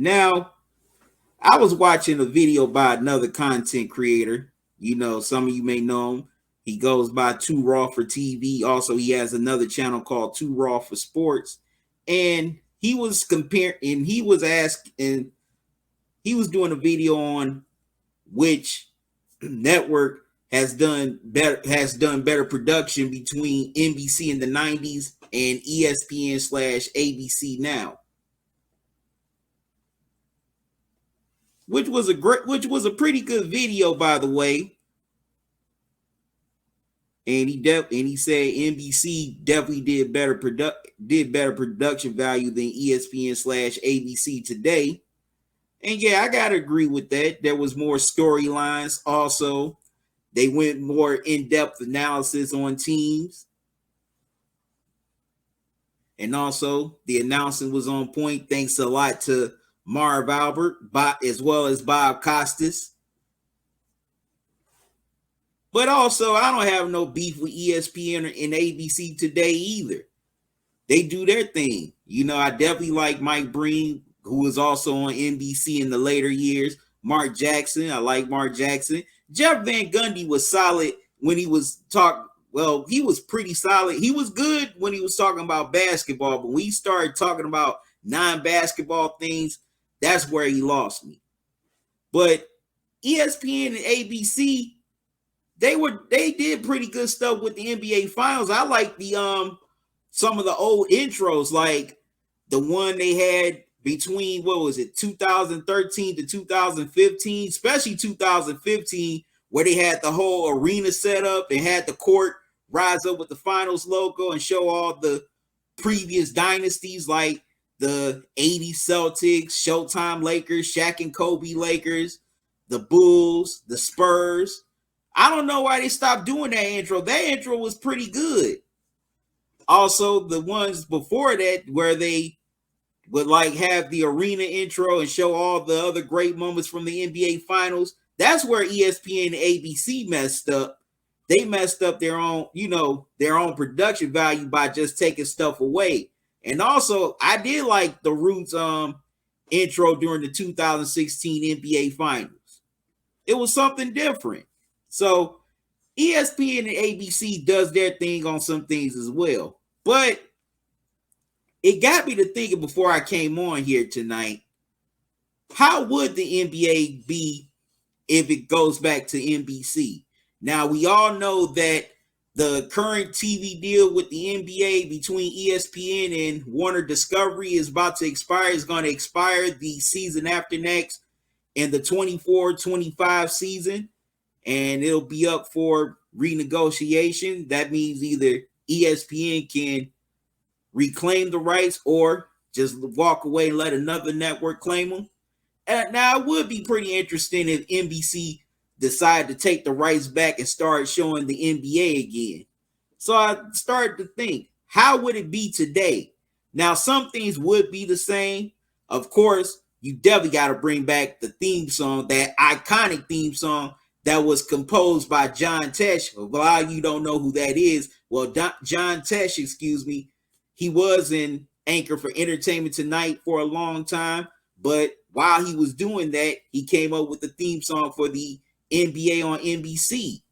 Now, I was watching a video by another content creator. Some of you may know him. He goes by Too Raw for TV. Also, he has another channel called Too Raw for Sports. And he was comparing, and he was asked, and he was doing a video on which network has done better production between NBC in the 90s and ESPN/ABC now. Which was a pretty good video, by the way. And he said NBC definitely did better production value than ESPN/ABC today. And yeah, I gotta agree with that. There was more storylines. Also, they went more in-depth analysis on teams. And also, the announcing was on point. Thanks a lot to Marv Albert, as well as Bob Costas. But also, I don't have no beef with ESPN and ABC today either. They do their thing. I definitely like Mike Breen, who was also on NBC in the later years. Mark Jackson, I like Mark Jackson. Jeff Van Gundy was solid when he was he was pretty solid. He was good when he was talking about basketball, but when he started talking about non-basketball things, that's where he lost me. But ESPN and ABC, they did pretty good stuff with the NBA Finals. I like the some of the old intros, like the one they had between 2013 to 2015, especially 2015, where they had the whole arena set up and had the court rise up with the Finals logo and show all the previous dynasties, like the 80s Celtics, Showtime Lakers, Shaq and Kobe Lakers, the Bulls, the Spurs. I don't know why they stopped doing that intro. That intro was pretty good. Also, the ones before that where they would have the arena intro and show all the other great moments from the NBA Finals. That's where ESPN and ABC messed up. They messed up their own production value by just taking stuff away. And also, I did like the Roots intro during the 2016 NBA Finals. It was something different. So ESPN and ABC does their thing on some things as well. But it got me to thinking before I came on here tonight, how would the NBA be if it goes back to NBC? Now, we all know that the current TV deal with the NBA between ESPN and Warner Discovery is about to expire. It's going to expire the season after next in the 24-25 season, and it'll be up for renegotiation. That means either ESPN can reclaim the rights or just walk away and let another network claim them. Now, it would be pretty interesting if NBC decided to take the rights back and start showing the NBA again. So I started to think, how would it be today? Now, some things would be the same. Of course, you definitely got to bring back the theme song, that iconic theme song that was composed by John Tesh. A lot of you don't know who that is. Well, John Tesh, he was an anchor for Entertainment Tonight for a long time. But while he was doing that, he came up with the theme song for the NBA on NBC.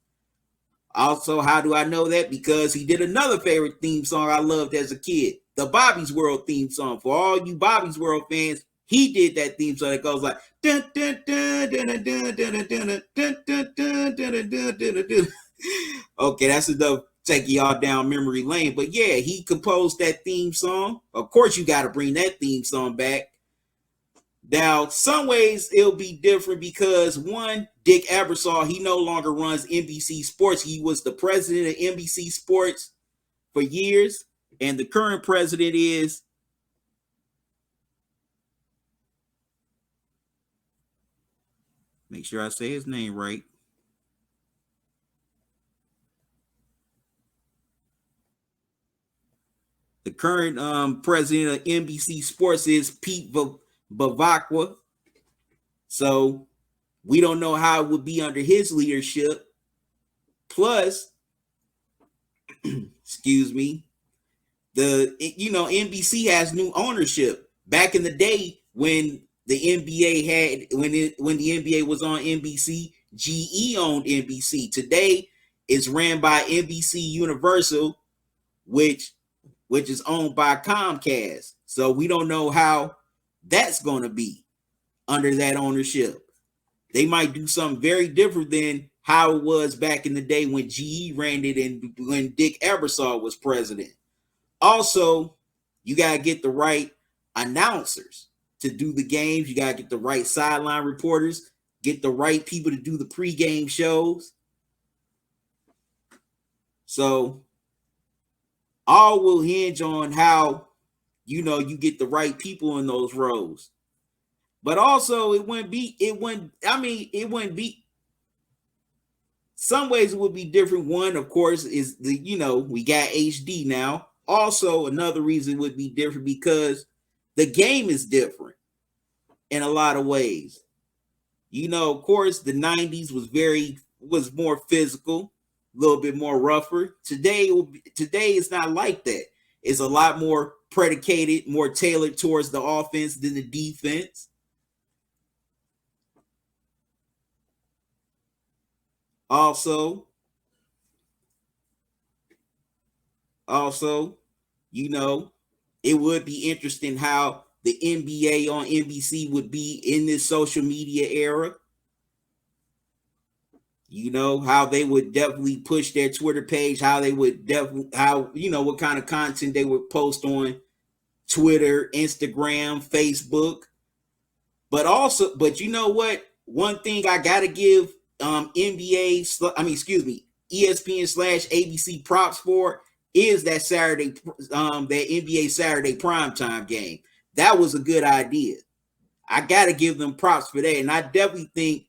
Also, how do I know that? Because he did another favorite theme song I loved as a kid, the Bobby's World theme song. For all you Bobby's World fans, he did that theme song that goes like dun, dun, dun, dun, dun, dun, dun, dun, dun, dun, dun, dun, dun, dun. Okay, that's enough taking y'all down memory lane. But yeah, he composed that theme song. Of course, you got to bring that theme song back. Now, some ways it'll be different because one, Dick Ebersol, he no longer runs NBC Sports. He was the president of NBC Sports for years, and the current president is make sure I say his name right. The current president of NBC Sports is Pete Bavacqua. So we don't know how it would be under his leadership. Plus, excuse me, NBC has new ownership. Back in the day when the NBA had when the NBA was on NBC, GE owned NBC. Today it's ran by NBC Universal, which is owned by Comcast. So we don't know how that's going to be under that ownership. They might do something very different than how it was back in the day when GE ran it and when Dick Ebersol was president. Also, you got to get the right announcers to do the games. You got to get the right sideline reporters, get the right people to do the pregame shows. So all will hinge on how, you get the right people in those roles. But also it wouldn't be, some ways it would be different. One, of course, is we got HD now. Also, another reason would be different because the game is different in a lot of ways. Of course, the 90s was more physical, a little bit more rougher. Today it's not like that. It's a lot more predicated, more tailored towards the offense than the defense. Also, it would be interesting how the NBA on NBC would be in this social media era. How they would definitely push their Twitter page, what kind of content they would post on Twitter, Instagram, Facebook. But you know what? One thing I gotta give ESPN / ABC props for is that that NBA Saturday primetime game. That was a good idea. I gotta give them props for that, and I definitely think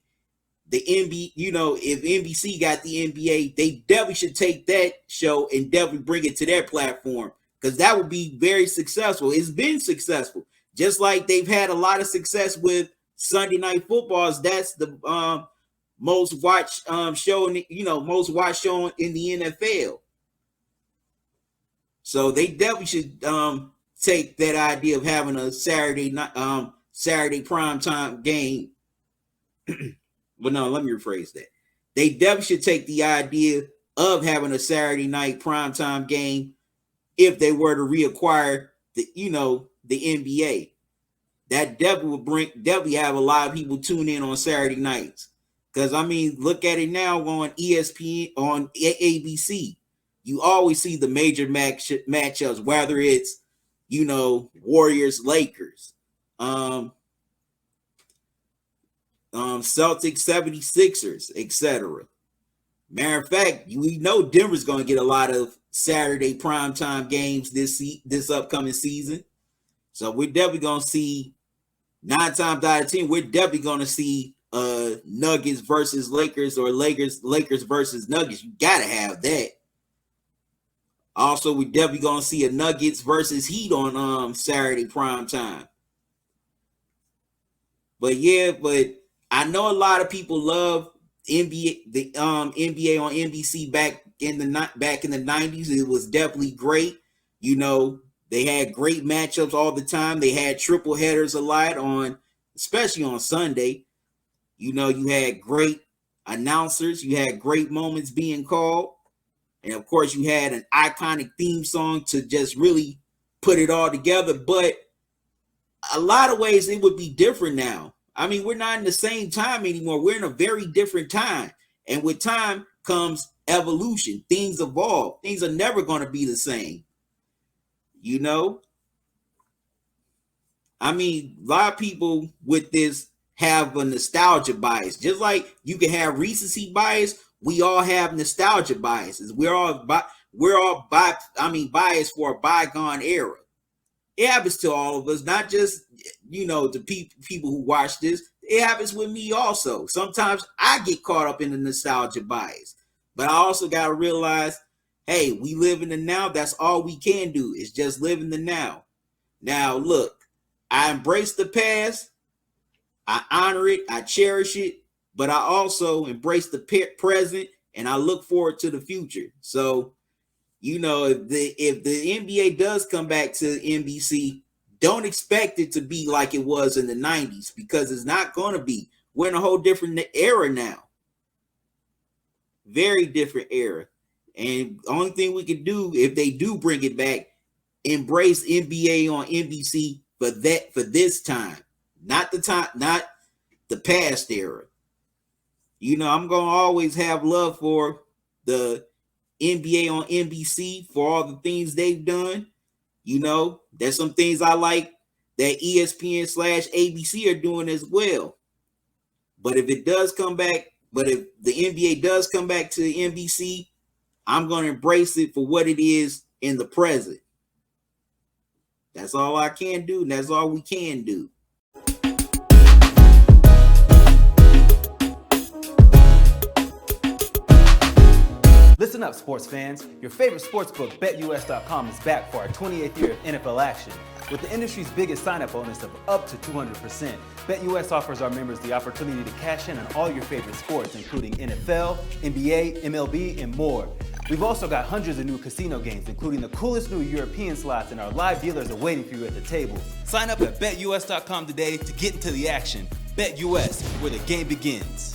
the NBA, if NBC got the NBA, they definitely should take that show and definitely bring it to their platform, because that would be very successful. It's been successful, just like they've had a lot of success with Sunday Night Footballs. That's the most watched show in the NFL. So they definitely should take that idea of having a Saturday primetime game. But no, let me rephrase that. They definitely should take the idea of having a Saturday night primetime game if they were to reacquire the NBA. That definitely have a lot of people tune in on Saturday nights. Because look at it now on ESPN, on ABC. You always see the major matchups, whether it's Warriors, Lakers, Celtics, 76ers, etc. Matter of fact, we know Denver's going to get a lot of Saturday primetime games this upcoming season. So we're definitely going to see 9 times out of 10, we're definitely going to see Nuggets versus Lakers, or Lakers versus Nuggets. You got to have that. Also, we're definitely going to see a Nuggets versus Heat on Saturday primetime. But I know a lot of people love NBA on NBC back in the 90s. It was definitely great. They had great matchups all the time. They had triple headers a lot especially on Sunday. You had great announcers. You had great moments being called. And of course, you had an iconic theme song to just really put it all together. But a lot of ways it would be different now. We're not in the same time anymore. We're in a very different time. And with time comes evolution. Things evolve. Things are never going to be the same. A lot of people with this have a nostalgia bias. Just like you can have recency bias, we all have nostalgia biases. We're all biased for a bygone era. It happens to all of us, not just the people who watch this. It happens with me also. Sometimes I get caught up in the nostalgia bias, but I also got to realize, hey, we live in the now. That's all we can do, is just live in the now. Now, look, I embrace the past. I honor it. I cherish it. But I also embrace the present, and I look forward to the future. So, if the NBA does come back to NBC, don't expect it to be like it was in the 90s, because it's not going to be. We're in a whole different era now. Very different era. And the only thing we can do, if they do bring it back, embrace NBA on NBC for this time. Not the past era. You know, I'm going to always have love for the NBA on NBC for all the things they've done. You know, there's some things I like that ESPN/ABC are doing as well. But if it does come back, if the NBA does come back to NBC, I'm going to embrace it for what it is in the present. That's all I can do, and that's all we can do. Listen up, sports fans. Your favorite sportsbook, BetUs.com, is back for our 28th year of NFL action. With the industry's biggest sign-up bonus of up to 200%, BetUs offers our members the opportunity to cash in on all your favorite sports, including NFL, NBA, MLB, and more. We've also got hundreds of new casino games, including the coolest new European slots, and our live dealers are waiting for you at the table. Sign up at BetUs.com today to get into the action. BetUs, where the game begins.